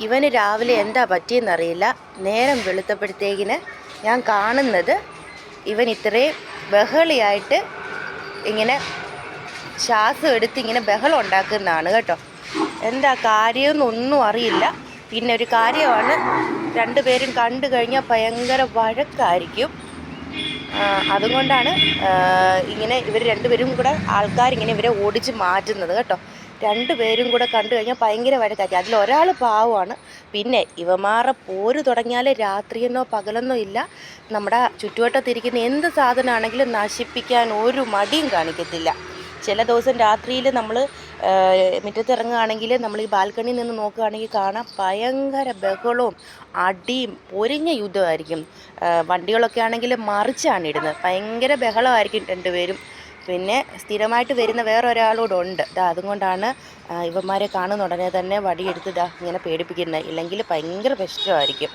ഇവന് രാവിലെ എന്താ പറ്റിയെന്നറിയില്ല. നേരം വെളുത്തപ്പോഴത്തേക്കിന് ഞാൻ കാണുന്നത് ഇവൻ ഇത്രയും ബഹളിയായിട്ട് ഇങ്ങനെ ശ്വാസം എടുത്ത് ഇങ്ങനെ ബഹളം ഉണ്ടാക്കുന്നതാണ് കേട്ടോ. എന്താ കാര്യമെന്നൊന്നും അറിയില്ല. പിന്നെ ഒരു കാര്യമാണ്, രണ്ടുപേരും കണ്ടു കഴിഞ്ഞാൽ ഭയങ്കര വഴക്കായിരിക്കും. അതുകൊണ്ടാണ് ഇങ്ങനെ ഇവർ രണ്ടുപേരും കൂടെ ആൾക്കാരിങ്ങനെ ഇവരെ ഓടിച്ച് മാറ്റുന്നത് കേട്ടോ. രണ്ടുപേരും കൂടെ കണ്ടു കഴിഞ്ഞാൽ ഭയങ്കര വഴക്കാക്കി. അതിലൊരാൾ പാവമാണ്. പിന്നെ ഇവമാറെ പോര് തുടങ്ങിയാൽ രാത്രിയെന്നോ പകലെന്നോ ഇല്ല, നമ്മുടെ ചുറ്റുവട്ടത്തിരിക്കുന്ന എന്ത് സാധനമാണെങ്കിലും നശിപ്പിക്കാൻ ഒരു മടിയും കാണിക്കത്തില്ല. ചില ദിവസം രാത്രിയിൽ നമ്മൾ മുറ്റത്തിറങ്ങുകയാണെങ്കിൽ നമ്മൾ ഈ ബാൽക്കണിയിൽ നിന്ന് നോക്കുകയാണെങ്കിൽ കാണാം ഭയങ്കര ബഹളവും അടിയും പൊരിഞ്ഞ യുദ്ധമായിരിക്കും. വണ്ടികളൊക്കെ ആണെങ്കിൽ മറിച്ചാണ് ഇടുന്നത്. ഭയങ്കര ബഹളമായിരിക്കും രണ്ടുപേരും. പിന്നെ സ്ഥിരമായിട്ട് വരുന്ന വേറൊരാളൂടെ ഉണ്ട്. അതുകൊണ്ടാണ് ഇവന്മാരെ കാണുന്ന ഉടനെ തന്നെ വടിയെടുത്ത് ഇങ്ങനെ പേടിപ്പിക്കുന്നത്. ഇല്ലെങ്കിൽ ഭയങ്കര പ്രശ്നമായിരിക്കും.